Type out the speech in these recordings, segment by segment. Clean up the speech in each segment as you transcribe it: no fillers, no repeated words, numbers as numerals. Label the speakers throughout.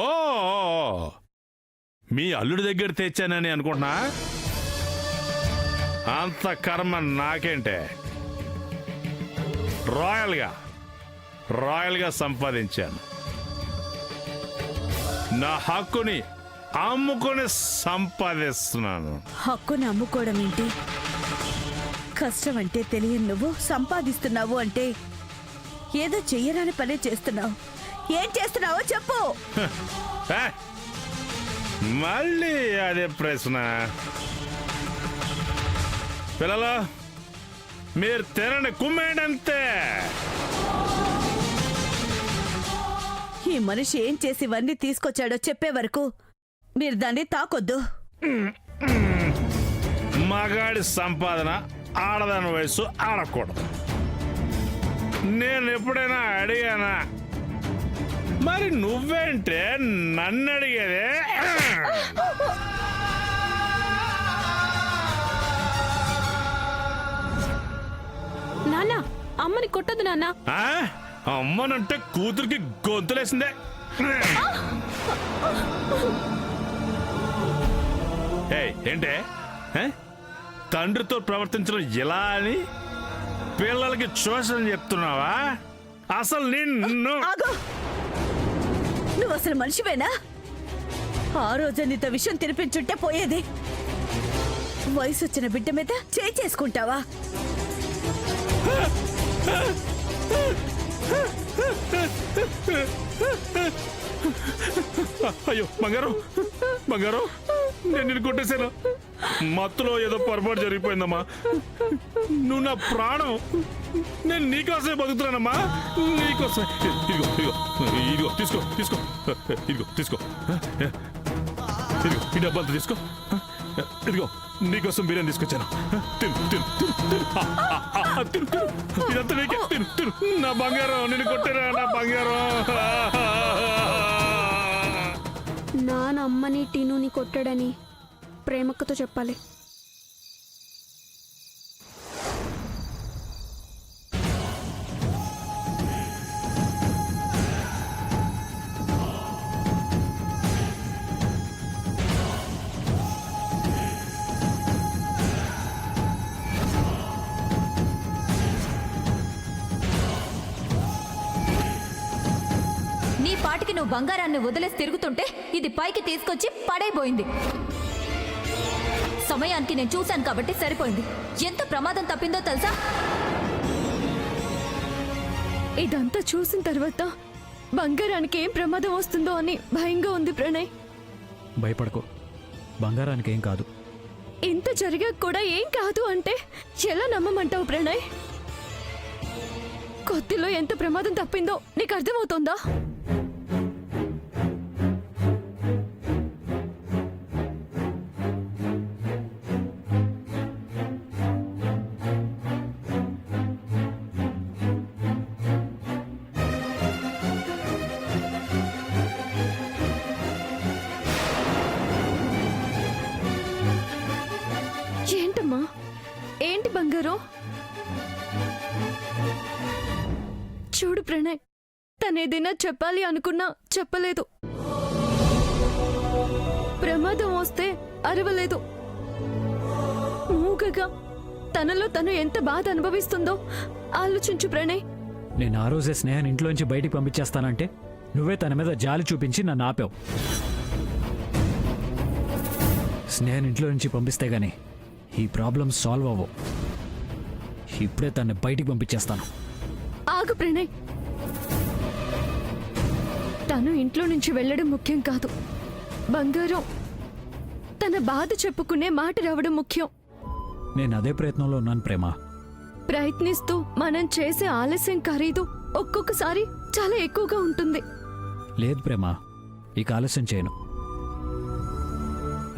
Speaker 1: ఓ మీ అల్లుడి దగ్గర తెచ్చానని అనుకుంటున్నా? అంత కర్మ నాకేంటే. రాయల్గా సంపాదించాను. నా హక్కుని అమ్ముకొని సంపాదిస్తున్నాను.
Speaker 2: హక్కుని అమ్ముకోవడం ఏంటి? కష్టం అంటే తెలియని నువ్వు సంపాదిస్తున్నావు అంటే ఏదో చెయ్యరాని పనే చేస్తున్నావు. ఏం చేస్తున్నావో చెప్పు.
Speaker 1: మళ్ళీ అదే ప్రశ్న. పిల్లలు, మీరు తినని కుమ్మేడంతే.
Speaker 2: ఈ మనిషి ఏం చేసి ఇవన్నీ తీసుకొచ్చాడో చెప్పే వరకు మీరు దాన్ని తాకొద్దు.
Speaker 1: మగాడి సంపాదన ఆడదాని వయసు ఆడకూడదు. నేను ఎప్పుడైనా అడిగానా? మరి నువ్వేంటే నన్ను అడిగేదే?
Speaker 3: నాన్న, అమ్మని కొట్టదు నాన్న.
Speaker 1: అమ్మనంటే కూతురికి గొంతులేసిందే. ఏంటే తండ్రితో ప్రవర్తించడం ఎలా అని పిల్లలకి చూసని చెప్తున్నావా? అసలు నిన్ను
Speaker 2: నువ్వు అసలు మనిషివేనా? ఆ రోజు నీతో విషయం తినిపించుంటే పోయేది. వయసు వచ్చిన బిడ్డ మీద చేసుకుంటావా?
Speaker 1: అయ్యో బంగారు, నేను నిన్ను కొట్టేశాను. మత్తులో ఏదో పొరపాటు జరిగిపోయిందమ్మా. నువ్వు నా ప్రాణం. నేను నీకోసమే బతుకుతున్నానమ్మా, నీకోసమే. ఇదిగో తీసుకో ఈ డబ్బంతా తీసుకో. ఇదిగో నీకోసం బిర్యానీ తీసుకొచ్చాను. ఇదంతా నీకే. తిను. నా బంగారం, నేను కొట్టారా నా బంగారం?
Speaker 3: నాన్న అమ్మని టీనుని కొట్టాడని ప్రేమక్కతో చెప్పాలి.
Speaker 4: నీ పాటికి నువ్వు బంగారాన్ని వదిలేసి తిరుగుతుంటే ఇది పైకి తీసుకొచ్చి పడైపోయింది. సమయానికి నేను చూశాను కాబట్టి సరిపోయింది. ఎంత ప్రమాదం తప్పిందో తెలుసా?
Speaker 3: ఇదంతా చూసిన తర్వాత బంగారానికి ఏం ప్రమాదం వస్తుందో అని భయంగా ఉంది ప్రణయ్.
Speaker 5: భయపడకు, బంగారానికి ఏం కాదు.
Speaker 3: ఇంత జరిగాక కూడా ఏం కాదు అంటే ఎలా నమ్మమంటావు ప్రణయ్? కొద్దిలో ఎంత ప్రమాదం తప్పిందో నీకు అర్థమవుతోందా? ఏంటమ్మా, ఏంటి బంగారం? చూడు ప్రణయ్, తనేదైనా చెప్పాలి అనుకున్నా చెప్పలేదు. ప్రమాదం వస్తే అరవలేదు. మూగగా తనలో తను ఎంత బాధ అనుభవిస్తుందో ఆలోచించు ప్రణయ్.
Speaker 5: నేను ఆ రోజే స్నేహన్ ఇంట్లోంచి బయటికి పంపించేస్తానంటే నువ్వే తన మీద జాలి చూపించి నన్ను ఆపావు. స్నేహన్ ఇంట్లో నుంచి పంపిస్తే గానీ ఈ ప్రాబ్లం సాల్వ్ అవ్వవు. ఇప్పుడే తన్ని బయటికి పంపించేస్తాను.
Speaker 3: ఆగు ప్రణయ్, తను ఇంట్లో నుంచి వెళ్ళడం ముఖ్యం కాదు. బంగారం తన బాధ చెప్పుకునే మాట రావడం ముఖ్యం.
Speaker 5: నేను అదే ప్రయత్నంలో ఉన్నాను ప్రేమ.
Speaker 3: ప్రయత్నిస్తూ మనం చేసే ఆలస్యం ఖరీదు ఒక్కొక్కసారి చాలా ఎక్కువగా ఉంటుంది.
Speaker 5: లేదు ప్రేమ, ఇక ఆలస్యం చేయను.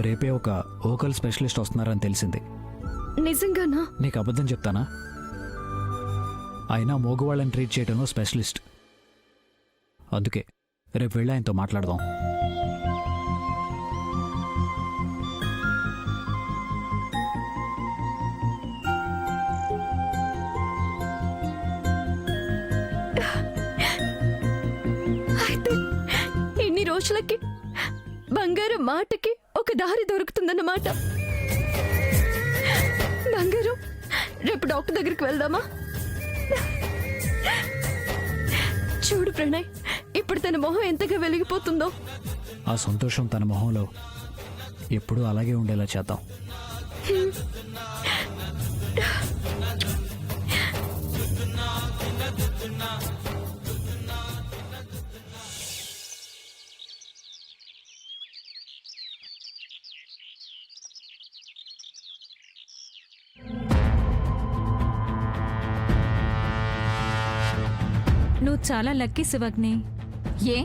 Speaker 5: రేపే ఒక ఓకల్ స్పెషలిస్ట్ వస్తున్నారని తెలిసింది.
Speaker 3: నిజంగానా?
Speaker 5: నీకు అబద్ధం చెప్తానా? అయినా మోగవాళ్ళని ట్రీట్ చేయడంలో స్పెషలిస్ట్. అందుకే రేపు వెళ్ళి ఆయనతో మాట్లాడదాం.
Speaker 3: రోజులకి బంగారం మాటకి ఒక దారి దొరుకుతుందన్నమాట. బంగారం, రేపు డాక్టర్ దగ్గరికి వెళ్దామా? చూడు ప్రణయ్, ఇప్పుడు తన మొహం ఎంతగా వెలిగిపోతుందో.
Speaker 5: ఆ సంతోషం తన మొహంలో ఎప్పుడూ అలాగే ఉండేలా చేద్దాం.
Speaker 4: నువ్వు చాలా లక్కీ శివగ్ని. ఏ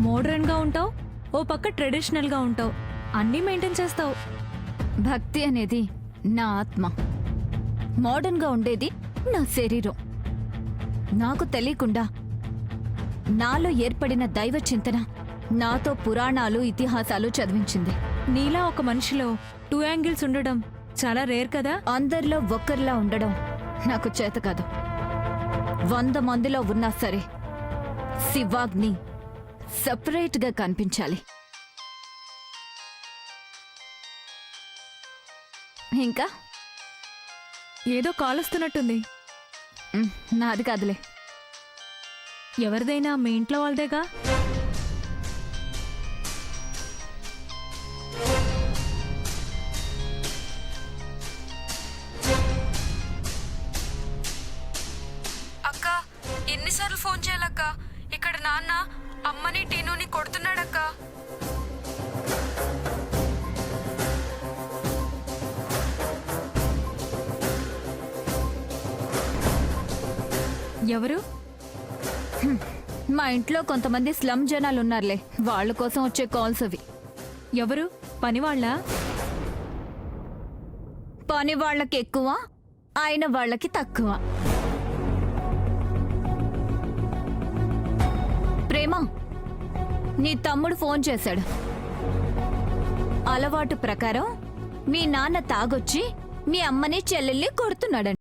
Speaker 4: మోడర్న్ గా ఉంటావు, ఓ పక్క ట్రెడిషనల్ గా ఉంటావు, అన్నీ మెయింటైన్ చేస్తావు. భక్తి అనేది నా ఆత్మ, మోడర్న్ గా ఉండేది నా శరీరం. నాకు తెలియకుండా నాలో ఏర్పడిన దైవ చింతన నాతో పురాణాలు ఇతిహాసాలు చదివించింది. నీలా ఒక మనిషిలో 2 యాంగిల్స్ ఉండడం చాలా రేర్ కదా. అందరిలో ఒక్కరిలా ఉండడం నాకు చేత కాదు. 100 మందిలో ఉన్నా సరే శివాగ్ని సెపరేట్ గా కనిపించాలి. ఇంకా ఏదో కాల్ వస్తున్నట్టుంది. నాది కాదులే, ఎవరిదైనా మీ ఇంట్లో వాళ్ళదేగా.
Speaker 3: అక్క, ఎన్నిసార్లు ఫోన్ చేయాలక్క? ఇక్కడ నాన్న అమ్మని టీనుని కొడుతున్నాడక్క.
Speaker 4: ఎవరు? మా ఇంట్లో కొంతమంది స్లమ్ జనాలు ఉన్నారులే, వాళ్ళ కోసం వచ్చే కాల్స్ అవి. ఎవరు? పనివాళ్ళ? పని వాళ్ళకి ఎక్కువ, ఆయన వాళ్ళకి తక్కువ. ప్రేమ, నీ తమ్ముడు ఫోన్ చేశాడు. అలవాటు ప్రకారం మీ నాన్న తాగొచ్చి మీ అమ్మని చెల్లెల్ని కొడుతున్నాడు.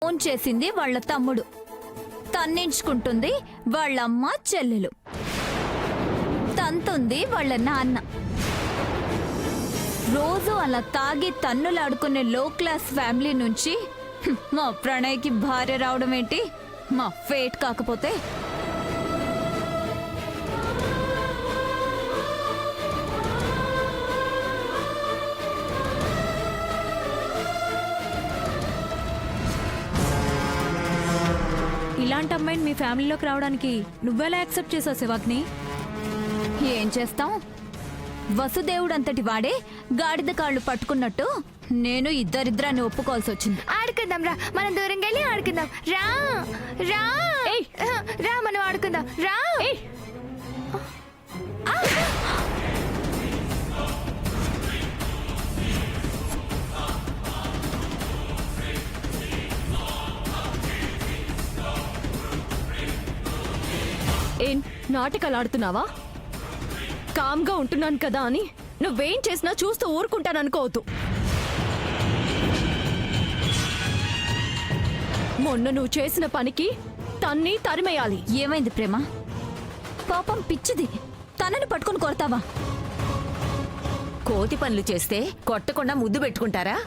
Speaker 4: ఫోన్ చేసింది వాళ్ళ తమ్ముడు, తన్నించుకుంటుంది వాళ్ళమ్మ చెల్లెలు, తంతుంది వాళ్ళ నాన్న. రోజు అలా తాగి తన్నులాడుకునే లో క్లాస్ ఫ్యామిలీ నుంచి మా ప్రణయ్కి భార్య రావడం ఏంటి మా ఫేట్ కాకపోతే? ఇలాంటి అమ్మాయిని మీ ఫ్యామిలీలోకి రావడానికి నువ్వెలా యాక్సెప్ట్ చేసావు శివాగ్ని? ఏం చేస్తాం, వసుదేవుడంతటి వాడే గాడిద కాళ్ళు పట్టుకున్నట్టు నేను ఇద్దరిద్దరాన్ని ఒప్పుకోవాల్సి వచ్చింది.
Speaker 6: ఆడుకుందాం రా, మనం దూరంగా వెళ్ళి ఆడుకుందాం. రా రా రా, మనం ఆడుకుందాం రా.
Speaker 3: ఏం నాటకాలు ఆడుతున్నావా? కామ్గా ఉంటున్నాను కదా అని నువ్వేం చేసినా చూస్తూ ఊరుకుంటాననుకోవద్దు. మొన్న నువ్వు చేసిన పనికి తన్ని తరిమేయాలి.
Speaker 4: ఏమైంది ప్రేమ? పాపం పిచ్చిది, తనని పట్టుకొని కొడతావా?
Speaker 7: కోతి పనులు చేస్తే కొట్టకుండా ముద్దు పెట్టుకుంటారా?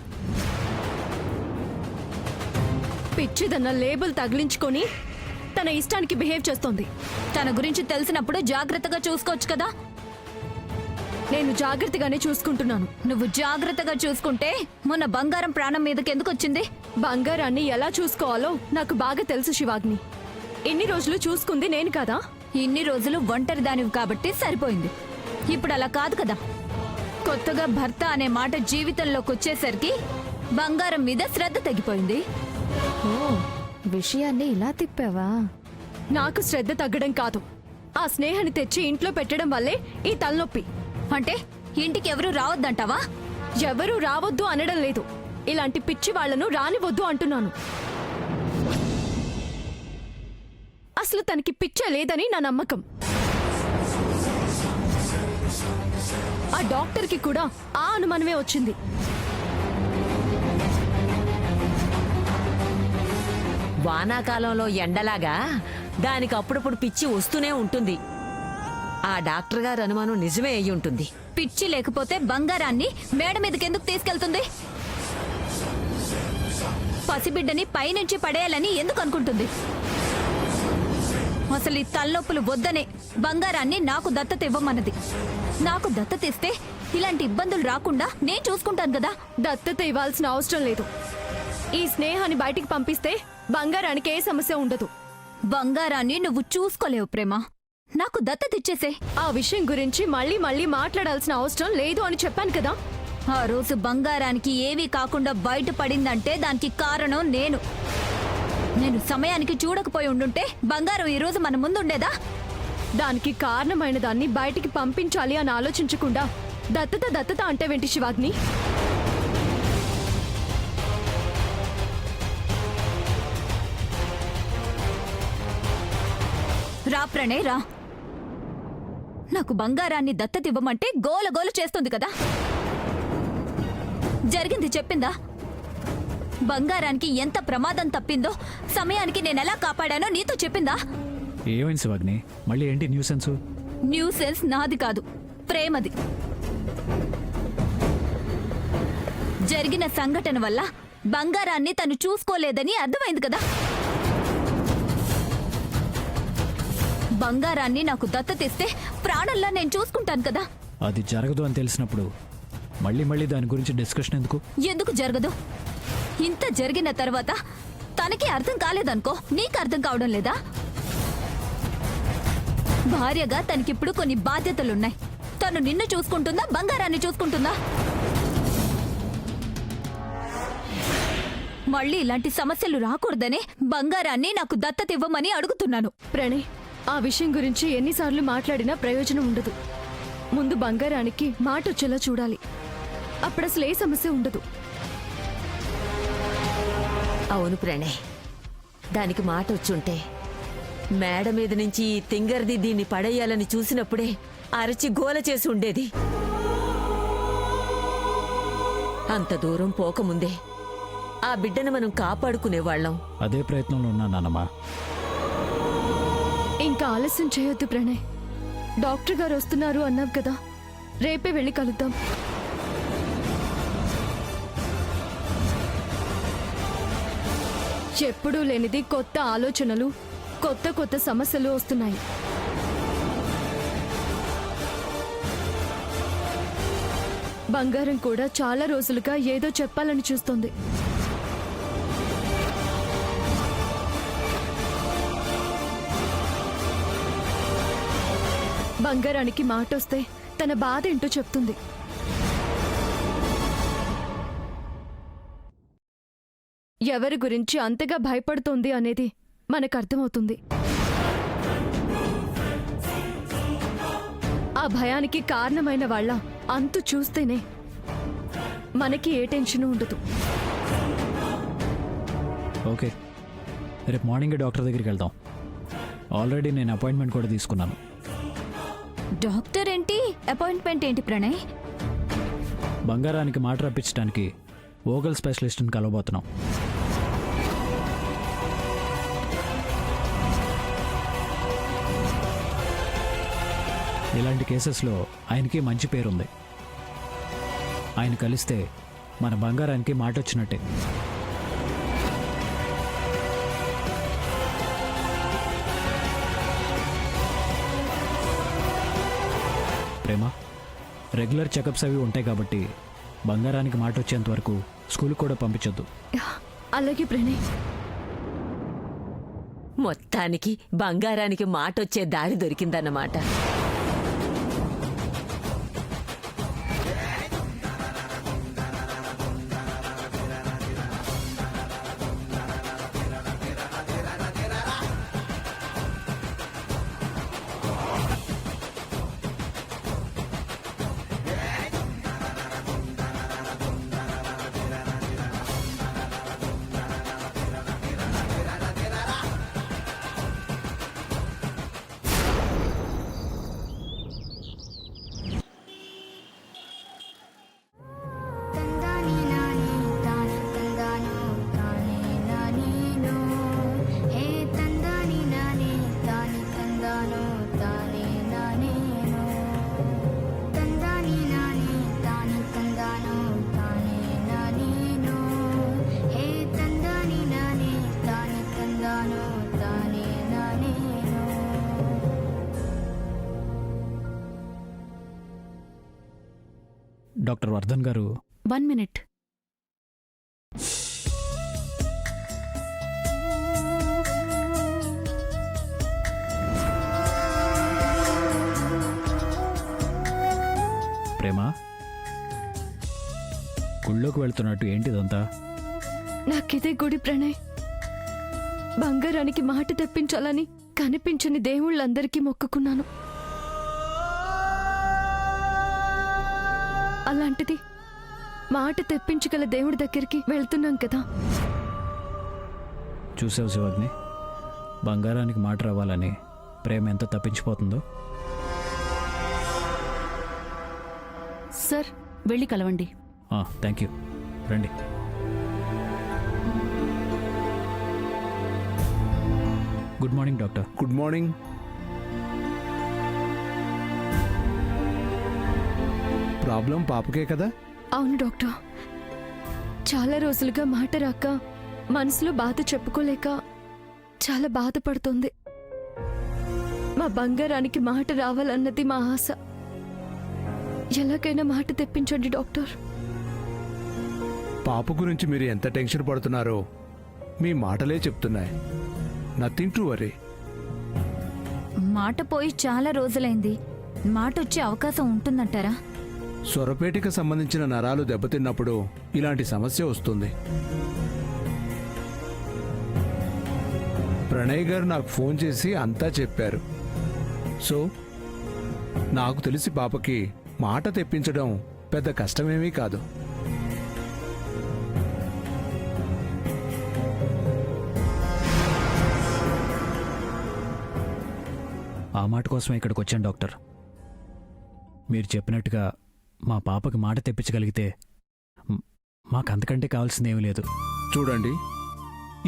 Speaker 3: పిచ్చిదన్న లేబుల్ తగిలించుకొని తన ఇష్టానికి బిహేవ్ చేస్తోంది.
Speaker 4: తన గురించి తెలిసినప్పుడు జాగ్రత్తగా చూసుకోవచ్చు కదా.
Speaker 3: నేను జాగ్రత్తగానే చూసుకుంటున్నాను.
Speaker 4: నువ్వు జాగ్రత్తగా చూసుకుంటే మొన్న బంగారం ప్రాణం మీదకి ఎందుకు వచ్చింది?
Speaker 3: బంగారాన్ని ఎలా చూసుకోవాలో నాకు బాగా తెలుసు శివాగ్ని. ఎన్ని రోజులు చూసుకుంది నేను కదా.
Speaker 4: ఇన్ని రోజులు ఒంటరి దానివి కాబట్టి సరిపోయింది. ఇప్పుడు అలా కాదు కదా. కొత్తగా భర్త అనే మాట జీవితంలోకి వచ్చేసరికి బంగారం మీద శ్రద్ధ తగ్గిపోయింది.
Speaker 3: ఓ విషయాన్ని ఇలా తిప్పావా? నాకు శ్రద్ధ తగ్గడం కాదు, ఆ స్నేహాన్ని తెచ్చి ఇంట్లో పెట్టడం వల్లే ఈ తలనొప్పి.
Speaker 4: అంటే ఇంటికి ఎవరు రావద్దంటావా?
Speaker 3: ఎవరూ రావద్దు అనడం లేదు, ఇలాంటి పిచ్చి వాళ్లను రానివద్దు అంటున్నాను. అసలు తనకి పిచ్చే లేదని నా నమ్మకం. ఆ డాక్టర్కి కూడా ఆ అనుమానమే వచ్చింది.
Speaker 7: వానాకాలంలో ఎండలాగా దానికి అప్పుడప్పుడు పిచ్చి వస్తూనే ఉంటుంది. ఆ డాక్టర్ గారి అనుమానం నిజమే అయి ఉంటుంది.
Speaker 4: పిచ్చి లేకపోతే బంగారాన్ని మేడ మీదకెందుకు తీసుకెళ్తుంది? పసిబిడ్డని పైనుంచి పడేయాలని ఎందుకు అనుకుంటుంది? అసలు ఈ తలనొప్పులు వద్దనే బంగారాన్ని నాకు దత్తత ఇవ్వమన్నది. నాకు దత్తత ఇస్తే ఇలాంటి ఇబ్బందులు రాకుండా నేను చూసుకుంటాను కదా.
Speaker 3: దత్తత ఇవ్వాల్సిన అవసరం లేదు. ఈ స్నేహాన్ని బయటికి పంపిస్తే బంగారానికి ఏ సమస్య ఉండదు.
Speaker 4: బంగారాన్ని నువ్వు చూసుకోలేవు ప్రేమ. నాకు దత్తత ఇచ్చేసే.
Speaker 3: ఆ విషయం గురించి మళ్ళీ మళ్ళీ మాట్లాడాల్సిన అవసరం లేదు అని చెప్పాను కదా.
Speaker 4: ఆ రోజు బంగారానికి ఏమీ కాకుండా బయటపడిందంటే దానికి కారణం నేను. నేను సమయానికి చూడకపోయి ఉండుంటే బంగారం ఈ రోజు మన ముందుండేదా?
Speaker 3: దానికి కారణమైన దాన్ని బయటికి పంపించాలి అని ఆలోచించకుండా దత్తత దత్తత అంటేవేంటి శివాగ్ని?
Speaker 4: రా ప్రణయ్ రా. నాకు బంగారాన్ని దత్తత ఇవ్వమంటే గోల చేస్తుంది కదా. జరిగింది చెప్పిందా? బంగారానికి ఎంత ప్రమాదం తప్పిందో సమయానికి నేనెలా కాపాడానో నీతో చెప్పిందా?
Speaker 5: ఏమైంది శివాగ్ని? మళ్ళీ ఏంటి న్యూసెన్స్?
Speaker 4: న్యూసెన్స్ నాది కాదు, ప్రేమది. జరిగిన సంఘటన వల్ల బంగారాన్ని తను చూసుకోలేదని అర్థమైంది కదా. బంగారాన్ని నాకు దత్తతిస్తే ప్రాణంలా నేను చూసుకుంటాను కదా.
Speaker 5: అది జరగదు అని తెలిసినప్పుడు మళ్ళీ దాని గురించి డిస్కషన్ ఎందుకు?
Speaker 4: ఎందుకు జరగదు? ఇంత జరిగిన తర్వాత తనకి అర్థం కాలేదనుకో, నీకు అర్థం కావడం లేదా? భార్యగా తనకిప్పుడు కొన్ని బాధ్యతలున్నాయి. తను నిన్ను చూసుకుంటుందా, బంగారాన్ని చూసుకుంటుందా? మళ్ళీ ఇలాంటి సమస్యలు రాకూడదనే బంగారాన్ని నాకు దత్తత ఇవ్వమని అడుగుతున్నాను.
Speaker 3: ప్రణయ్, ఆ విషయం గురించి ఎన్నిసార్లు మాట్లాడినా ప్రయోజనం ఉండదు. ముందు బంగారానికి మాట వచ్చేలా చూడాలి. అప్పుడు అసలు ఏ సమస్య ఉండదు.
Speaker 7: అవును ప్రణయ్, దానికి మాట వచ్చుంటే మేడ మీద నుంచి ఈ తింగర్ది దీన్ని పడేయాలని చూసినప్పుడే అరచి గోల చేసి ఉండేది. అంత దూరం పోకముందే ఆ బిడ్డను మనం కాపాడుకునేవాళ్ళం.
Speaker 5: అదే ప్రయత్నంలో ఉన్నా నాన్నమ్మా.
Speaker 3: ఇంకా ఆలస్యం చేయొద్దు ప్రణయ్. డాక్టర్ గారు వస్తున్నారు అన్నావు కదా, రేపే వెళ్ళి కలుద్దాం. ఎప్పుడూ లేనిది కొత్త ఆలోచనలు, కొత్త సమస్యలు వస్తున్నాయి. బంగారం కూడా చాలా రోజులుగా ఏదో చెప్పాలని చూస్తోంది. బంగారానికి మాటొస్తే తన బాధ ఏంటో చెప్తుంది. ఎవరి గురించి అంతగా భయపడుతోంది అనేది మనకు అర్థమవుతుంది. ఆ భయానికి కారణమైన వాళ్ళ అంతు చూస్తేనే మనకి ఏ టెన్షన్ ఉండదు.
Speaker 5: ఓకే, రేపు మార్నింగ్ డాక్టర్ దగ్గరికి వెళ్దాం. ఆల్రెడీ నేను అపాయింట్మెంట్ కూడా తీసుకున్నాను.
Speaker 4: డాక్టర్ ఏంటి, అపాయింట్మెంట్ ఏంటి ప్రణయ్?
Speaker 5: బంగారానికి మాట రప్పించడానికి ఓగల్ స్పెషలిస్ట్ని కలవబోతున్నాం. ఇలాంటి కేసెస్లో ఆయనకి మంచి పేరుంది. ఆయన కలిస్తే మన బంగారానికి మాట వచ్చినట్టే. ప్రేమ, రెగ్యులర్ చెకప్స్ అవి ఉంటాయి కాబట్టి బంగారానికి మాట వచ్చేంత వరకు స్కూల్కి కూడా పంపించొద్దు.
Speaker 3: అలాగే ప్రణయ్.
Speaker 7: మొత్తానికి బంగారానికి మాటొచ్చే దారి దొరికిందన్నమాట.
Speaker 5: డాక్టర్ వర్ధన్ గారు
Speaker 4: 1 minute.
Speaker 5: ప్రేమ గుళ్ళోకి వెళ్తున్నట్టు ఏంటిదంతా?
Speaker 3: నాకిదే గుడి ప్రణయ్. బంగారానికి మాట తెప్పించాలని కనిపించని దేవుళ్ళందరికీ మొక్కుకున్నాను. అలాంటిది మాట తెప్పించగల దేవుడి దగ్గరికి వెళ్తున్నాం కదా.
Speaker 5: చూసావు శివజ్ఞి, బంగారానికి మాట రావాలని ప్రేమ ఎంత తప్పించిపోతుందో.
Speaker 4: సార్ వెళ్ళి కలవండి.
Speaker 5: థ్యాంక్ యూ, రండి. Good morning doctor.
Speaker 1: Good morning. Problem పాపకే కదా?
Speaker 3: అవును డాక్టర్, చాలా రోజులుగా మాట రాక మనసులో బాధ చెప్పుకోలేక చాలా బాధపడుతుంది. మా బంగారానికి మాట రావాలన్నది మా ఆశ. ఎలాగైనా మాట తెప్పించండి డాక్టర్.
Speaker 1: పాప గురించి మీరు ఎంత టెన్షన్ పడుతున్నారో మీ మాటలే చెప్తున్నాయి. Nothing to worry.
Speaker 4: మాట పోయి చాలా రోజులైంది. మాట వచ్చే అవకాశం ఉంటుందంటారా?
Speaker 1: స్వరపేటికి సంబంధించిన నరాలు దెబ్బతిన్నప్పుడు ఇలాంటి సమస్య వస్తుంది. ప్రణయ్ గారు నాకు ఫోన్ చేసి అంతా చెప్పారు. సో నాకు తెలిసి పాపకి మాట తెప్పించడం పెద్ద కష్టమేమీ కాదు.
Speaker 5: ఆ మాట కోసమే ఇక్కడికి వచ్చాను డాక్టర్. మీరు చెప్పినట్టుగా మా పాపకి మాట తెప్పించగలిగితే మాకు అంతకంటే కావాల్సిందేమీ లేదు.
Speaker 1: చూడండి,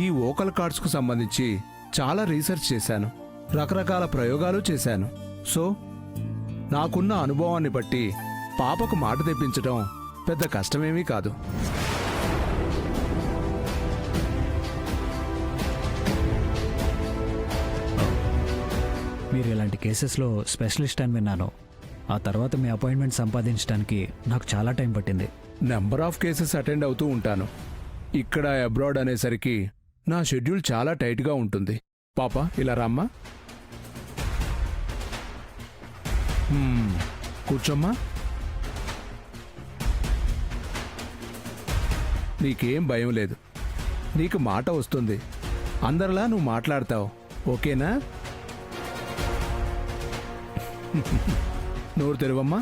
Speaker 1: ఈ వోకల్ కార్డ్స్కు సంబంధించి చాలా రీసెర్చ్ చేశాను, రకరకాల ప్రయోగాలు చేశాను. సో నాకున్న అనుభవాన్ని బట్టి పాపకు మాట తెప్పించడం పెద్ద కష్టమేమీ కాదు.
Speaker 5: మీరు ఇలాంటి కేసెస్లో స్పెషలిస్ట్ అని విన్నాను. ఆ తర్వాత మీ అపాయింట్మెంట్ సంపాదించడానికి నాకు చాలా టైం పట్టింది.
Speaker 1: నెంబర్ ఆఫ్ కేసెస్ అటెండ్ అవుతూ ఉంటాను. ఇక్కడ అబ్రాడ్ అనేసరికి నా షెడ్యూల్ చాలా టైట్గా ఉంటుంది. పాప ఇలా రామ్మా. కూర్చోమ్మా. నీకేం భయం లేదు, నీకు మాట వస్తుంది. అందరిలా నువ్వు మాట్లాడతావు, ఓకేనా? నోరు తెరవమ్మా.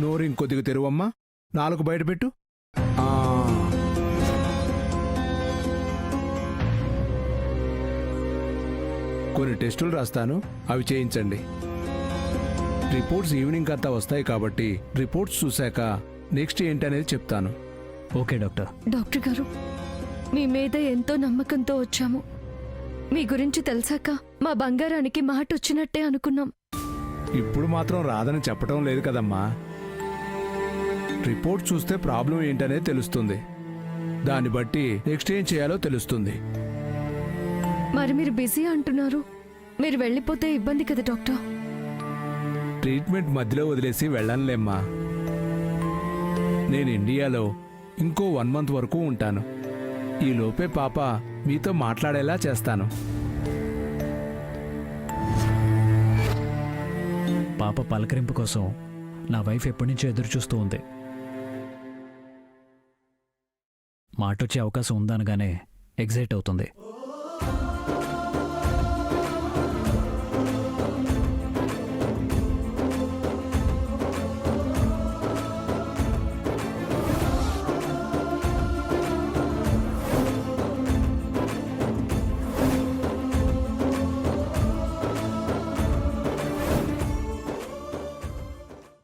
Speaker 1: నోరు ఇంకొద్దిగా తెరువమ్మా. నాలుగు బయట పెట్టు. కొన్ని టెస్టులు రాస్తాను, అవి చేయించండి. రిపోర్ట్స్ ఈవినింగ్ అంతా వస్తాయి కాబట్టి రిపోర్ట్స్ చూశాక నెక్స్ట్ ఏంటనేది చెప్తాను.
Speaker 5: Okay doctor.
Speaker 3: డాక్టర్ గారు, మీ మీద ఎంతో నమ్మకంతో వచ్చాము. మీ గురించి తెలిసాక మా బంగారానికి మాట వచ్చినట్టే అనుకున్నాం.
Speaker 1: ఇప్పుడు మాత్రం రాదని చెప్పడం లేదు కదమ్మా. రిపోర్ట్ చూస్తే ప్రాబ్లం ఏంటనేది తెలుస్తుంది. దాన్ని బట్టి నెక్స్ట్ ఏం చేయాలో తెలుస్తుంది.
Speaker 3: మరి మీరు బిజీ అంటున్నారు, మీరు వెళ్ళిపోతే ఇబ్బంది కదా డాక్టర్.
Speaker 1: ట్రీట్మెంట్ మధ్యలో వదిలేసి వెళ్ళనులేమ్మా. నేను ఇండియాలో ఇంకో 1 month వరకు ఉంటాను. ఈ లోపే పాప మీతో మాట్లాడేలా చేస్తాను.
Speaker 5: పాప పలకరింపు కోసం నా వైఫ్ ఎప్పటి నుంచో ఎదురు చూస్తూ ఉంది. మాట వచ్చే అవకాశం ఉందనగానే ఎగ్జైట్ అవుతుంది.